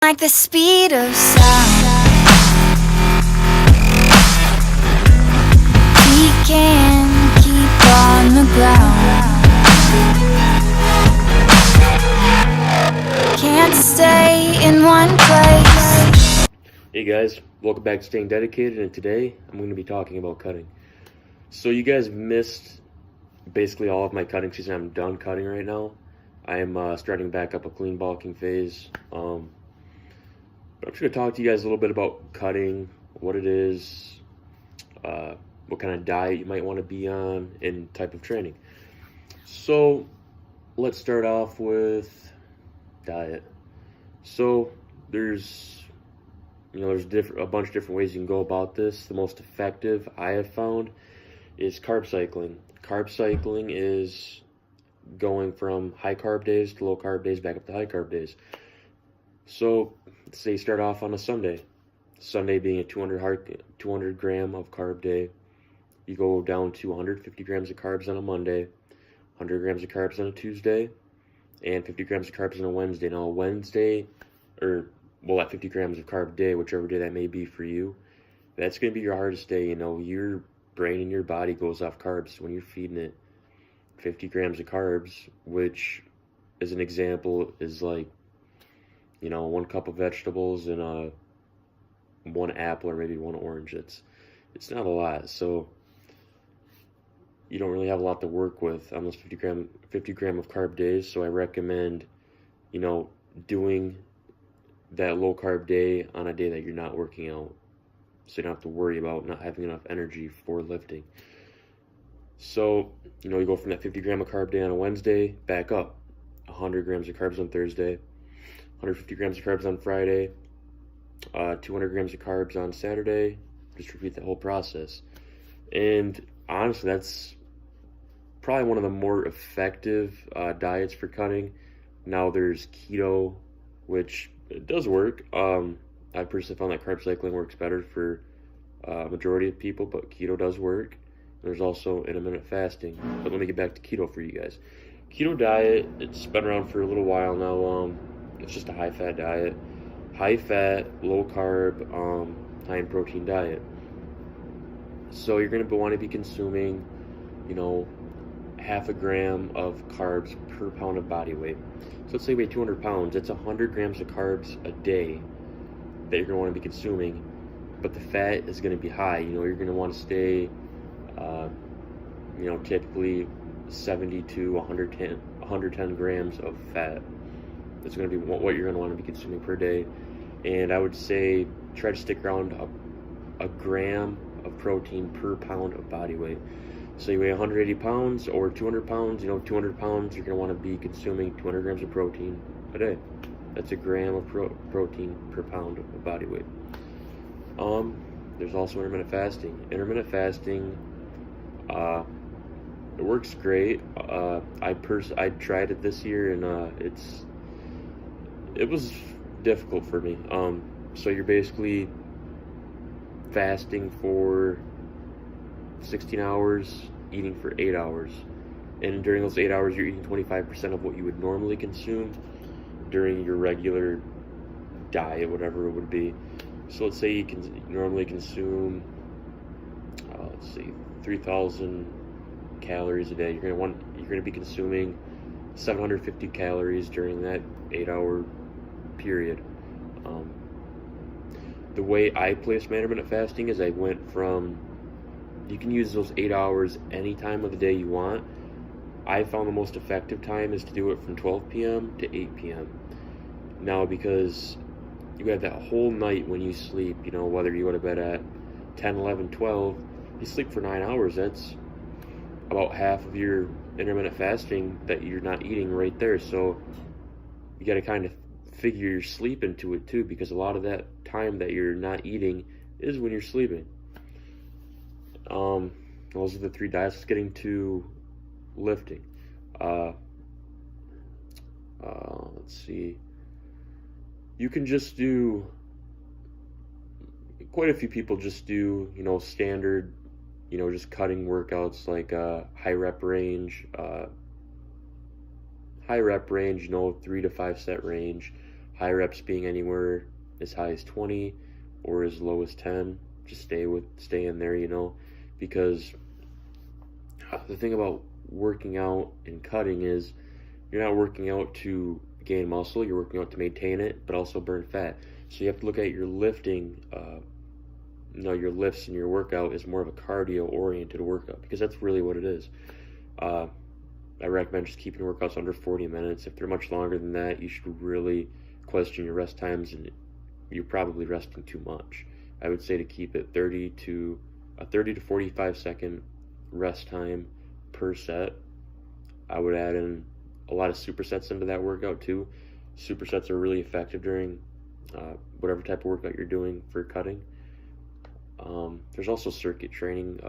like the speed of sound. We can keep on the ground. Can't stay in one place. Hey guys, welcome back to Staying Dedicated, and today I'm going to be talking about cutting. So you guys missed basically all of my cutting season. I'm done cutting right now. I am starting back up a clean bulking phase. But I'm just going to talk to you guys a little bit about cutting, what it is, what kind of diet you might want to be on, and type of training. So let's start off with diet. So there's a bunch of different ways you can go about this. The most effective I have found is carb cycling. Carb cycling is going from high carb days to low carb days back up to high carb days. So let's say you start off on a Sunday. Sunday being a 200 gram of carb day. You go down to 150 grams of carbs on a Monday, 100 grams of carbs on a Tuesday, and 50 grams of carbs on a Wednesday. Now Wednesday, at 50 grams of carb a day, whichever day that may be for you, that's going to be your hardest day. Your brain and your body goes off carbs. When you're feeding it 50 grams of carbs, which, as an example, is like, 1 cup of vegetables and 1 apple or maybe 1 orange. It's not a lot, so you don't really have a lot to work with on those 50 gram of carb days. So I recommend, doing that low carb day on a day that you're not working out, so you don't have to worry about not having enough energy for lifting. So, you go from that 50 gram of carb day on a Wednesday back up 100 grams of carbs on Thursday, 150 grams of carbs on Friday, 200 grams of carbs on Saturday. Just repeat that whole process. And honestly, that's probably one of the more effective diets for cutting. Now there's keto, which it does work. I personally found that carb cycling works better for a majority of people, but keto does work. There's also intermittent fasting. But let me get back to keto for you guys. Keto diet, it's been around for a little while now. It's just a high-fat diet. High-fat, low-carb, high-in-protein diet. So you're going to want to be consuming, half a gram of carbs per pound of body weight. So let's say you weigh 200 pounds. That's 100 grams of carbs a day that you're going to want to be consuming, but the fat is going to be high. You're going to want to stay, typically 70 to 110 grams of fat. That's going to be what you're going to want to be consuming per day. And I would say try to stick around a gram of protein per pound of body weight. So you weigh 180 pounds or 200 pounds, 200 pounds, you're going to want to be consuming 200 grams of protein a day. That's a gram of protein per pound of body weight. There's also intermittent fasting. Intermittent fasting, it works great. I tried it this year, and it was difficult for me. So you're basically fasting for 16 hours, eating for 8 hours. And during those 8 hours, you're eating 25% of what you would normally consume during your regular diet, whatever it would be. So let's say you can normally consume, 3,000 calories a day. You're going to be consuming 750 calories during that 8-hour period. The way I place my intermittent fasting is I went from, you can use those 8 hours any time of the day you want. I found the most effective time is to do it from 12 p.m. to 8 p.m. Now, because you have that whole night when you sleep, whether you go to bed at 10, 11, 12, you sleep for 9 hours. That's about half of your intermittent fasting that you're not eating right there. So you got to kind of figure your sleep into it too, because a lot of that time that you're not eating is when you're sleeping. Those are the 3 diets. Getting to lifting. Let's see. You can just do, quite a few people just do, standard, just cutting workouts like high rep range, 3 to 5 set range, high reps being anywhere as high as 20 or as low as 10. Just stay in there, you know, because the thing about working out and cutting is you're not working out to gain muscle, you're working out to maintain it, but also burn fat. So you have to look at your lifting, your lifts and your workout is more of a cardio oriented workout, because that's really what it is. I recommend just keeping workouts under 40 minutes. If they're much longer than that, you should really question your rest times, and you're probably resting too much. I would say to keep it 30 to 45 second rest time per set. I would add in a lot of supersets into that workout too. Supersets are really effective during whatever type of workout you're doing for cutting. There's also circuit training.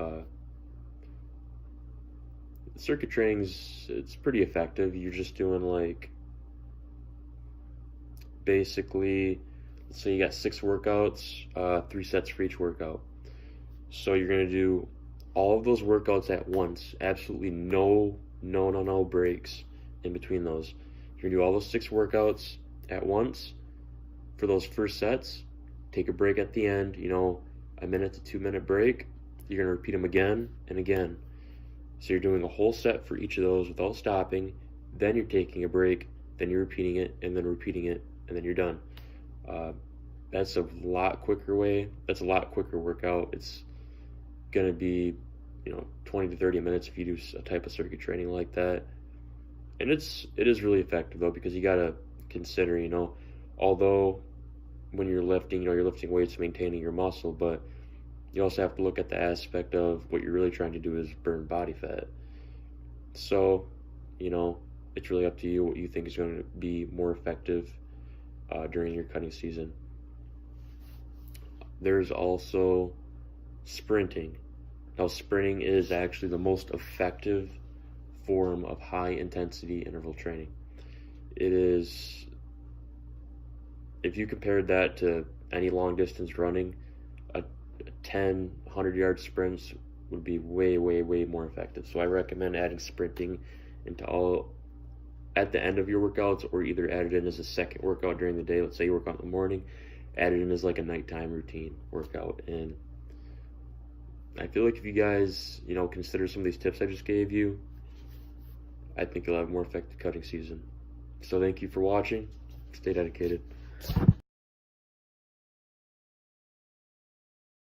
Circuit training's, it's pretty effective. You're just doing like, basically, let's say you got 6 workouts, 3 sets for each workout. So you're gonna do all of those workouts at once. Absolutely no breaks in between those. You're gonna do all those 6 workouts at once for those first sets. Take a break at the end, you know, a 1 to 2 minute break. You're gonna repeat them again and again. So you're doing a whole set for each of those without stopping. Then you're taking a break, then you're repeating it, and then repeating it, and then you're done. That's a lot quicker way. That's a lot quicker workout. It's gonna be, 20 to 30 minutes if you do a type of circuit training like that. And it is really effective though, because you gotta consider, although when you're lifting, you're lifting weights, maintaining your muscle, but you also have to look at the aspect of what you're really trying to do is burn body fat. So, it's really up to you what you think is going to be more effective during your cutting season. There's also sprinting. Now, sprinting is actually the most effective form of high intensity interval training. It is, if you compared that to any long distance running, 10, 100-yard sprints would be way more effective. So I recommend adding sprinting at the end of your workouts, or either add it in as a second workout during the day. Let's say you work out in the morning, add it in as like a nighttime routine workout. And I feel like if you guys, consider some of these tips I just gave you, I think you'll have a more effective cutting season. So thank you for watching. Stay dedicated.